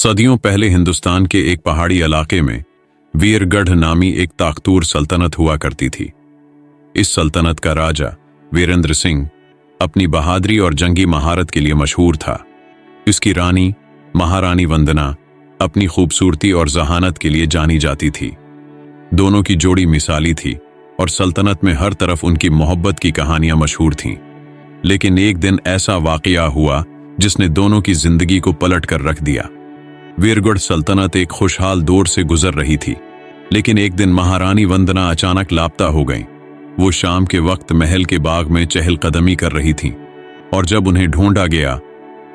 सदियों पहले हिंदुस्तान के एक पहाड़ी इलाके में वीरगढ़ नामी एक ताकतूर सल्तनत हुआ करती थी। इस सल्तनत का राजा वीरेंद्र सिंह अपनी बहादुरी और जंगी महारत के लिए मशहूर था। इसकी रानी महारानी वंदना अपनी खूबसूरती और जहानत के लिए जानी जाती थी। दोनों की जोड़ी मिसाली थी और सल्तनत में हर तरफ उनकी मोहब्बत की कहानियां मशहूर थीं। लेकिन एक दिन ऐसा वाकया हुआ जिसने दोनों की जिंदगी को पलट कर रख दिया। वीरगढ़ सल्तनत एक खुशहाल दौर से गुजर रही थी, लेकिन एक दिन महारानी वंदना अचानक लापता हो गईं। वो शाम के वक्त महल के बाग में चहलकदमी कर रही थीं और जब उन्हें ढूंढा गया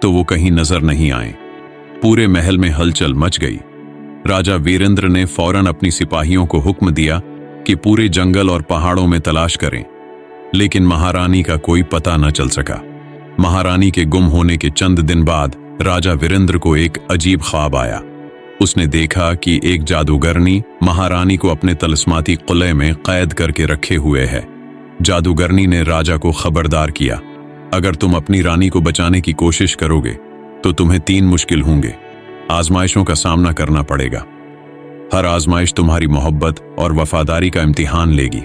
तो वो कहीं नजर नहीं आए। पूरे महल में हलचल मच गई। राजा वीरेंद्र ने फौरन अपनी सिपाहियों को हुक्म दिया कि पूरे जंगल और पहाड़ों में तलाश करें, लेकिन महारानी का कोई पता न चल सका। महारानी के गुम होने के चंद दिन बाद राजा वीरेंद्र को एक अजीब ख्वाब आया। उसने देखा कि एक जादूगरनी महारानी को अपने तलस्माती किले में कैद करके रखे हुए है। जादूगरनी ने राजा को खबरदार किया, अगर तुम अपनी रानी को बचाने की कोशिश करोगे तो तुम्हें 3 मुश्किल होंगे। आजमाइशों का सामना करना पड़ेगा। हर आजमाइश तुम्हारी मोहब्बत और वफादारी का इम्तिहान लेगी।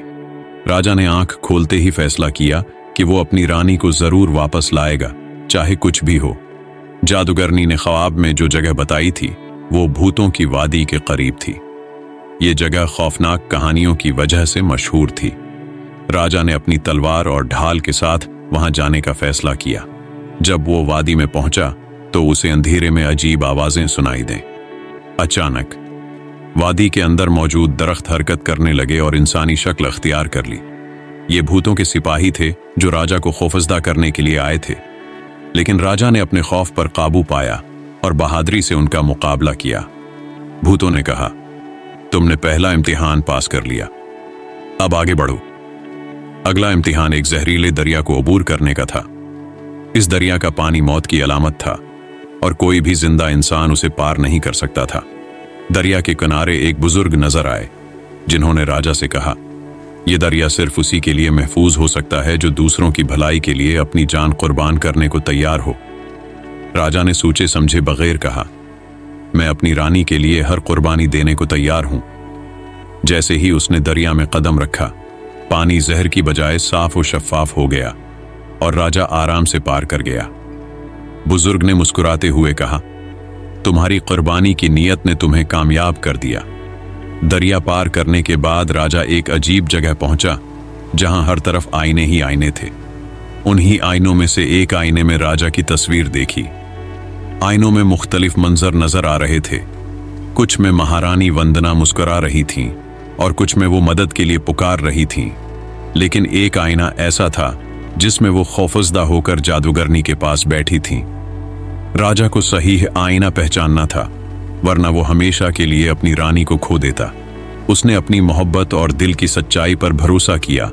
राजा ने आंख खोलते ही फैसला किया कि वो अपनी रानी को जरूर वापस लाएगा, चाहे कुछ भी हो। जादूगरनी ने ख्वाब में जो जगह बताई थी वो भूतों की वादी के करीब थी। ये जगह खौफनाक कहानियों की वजह से मशहूर थी। राजा ने अपनी तलवार और ढाल के साथ वहां जाने का फैसला किया। जब वो वादी में पहुंचा तो उसे अंधेरे में अजीब आवाजें सुनाई दें। अचानक वादी के अंदर मौजूद दरख्त हरकत करने लगे और इंसानी शक्ल अख्तियार कर ली। ये भूतों के सिपाही थे जो राजा को खौफजदा करने के लिए आए थे, लेकिन राजा ने अपने खौफ पर काबू पाया और बहादुरी से उनका मुकाबला किया। भूतों ने कहा, तुमने पहला इम्तिहान पास कर लिया, अब आगे बढ़ो। अगला इम्तिहान एक जहरीले दरिया को अबूर करने का था। इस दरिया का पानी मौत की अलामत था और कोई भी जिंदा इंसान उसे पार नहीं कर सकता था। दरिया के किनारे एक बुजुर्ग नजर आए, जिन्होंने राजा से कहा, यह दरिया सिर्फ उसी के लिए महफूज हो सकता है जो दूसरों की भलाई के लिए अपनी जान कुर्बान करने को तैयार हो। राजा ने सोचे समझे बगैर कहा, मैं अपनी रानी के लिए हर कुर्बानी देने को तैयार हूं। जैसे ही उसने दरिया में कदम रखा, पानी जहर की बजाय साफ और शफाफ हो गया और राजा आराम से पार कर गया। बुजुर्ग ने मुस्कुराते हुए कहा, तुम्हारी कुर्बानी की नीयत ने तुम्हें कामयाब कर दिया। दरिया पार करने के बाद राजा एक अजीब जगह पहुंचा जहां हर तरफ आईने ही आईने थे। उन्हीं आईनों में से एक आईने में राजा की तस्वीर देखी। आईनों में मुख्तलिफ मंजर नजर आ रहे थे। कुछ में महारानी वंदना मुस्कुरा रही थीं और कुछ में वो मदद के लिए पुकार रही थीं, लेकिन एक आईना ऐसा था जिसमें वो खौफजदा होकर जादूगरनी के पास बैठी थीं। राजा को सही आईना पहचानना था, वरना वो हमेशा के लिए अपनी रानी को खो देता। उसने अपनी मोहब्बत और दिल की सच्चाई पर भरोसा किया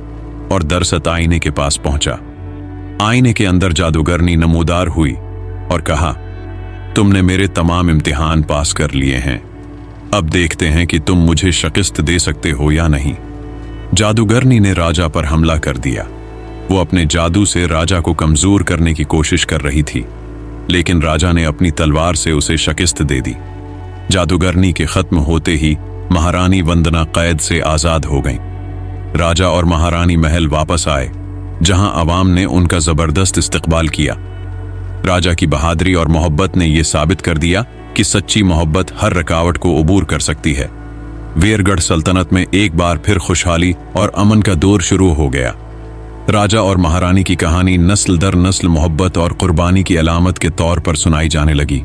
और दरसत आईने के पास पहुंचा। आईने के अंदर जादूगरनी नमूदार हुई और कहा, तुमने मेरे तमाम इम्तिहान पास कर लिए हैं, अब देखते हैं कि तुम मुझे शिकस्त दे सकते हो या नहीं। जादूगरनी ने राजा पर हमला कर दिया। वो अपने जादू से राजा को कमजोर करने की कोशिश कर रही थी, लेकिन राजा ने अपनी तलवार से उसे शिकस्त दे दी। जादूगरनी के खत्म होते ही महारानी वंदना कैद से आजाद हो गईं। राजा और महारानी महल वापस आए, जहां अवाम ने उनका जबरदस्त इस्तकबाल किया। राजा की बहादुरी और मोहब्बत ने यह साबित कर दिया कि सच्ची मोहब्बत हर रुकावट को अबूर कर सकती है। वीरगढ़ सल्तनत में एक बार फिर खुशहाली और अमन का दौर शुरू हो गया। राजा और महारानी की कहानी नस्ल दर नस्ल मोहब्बत और कुर्बानी की अलामत के तौर पर सुनाई जाने लगी।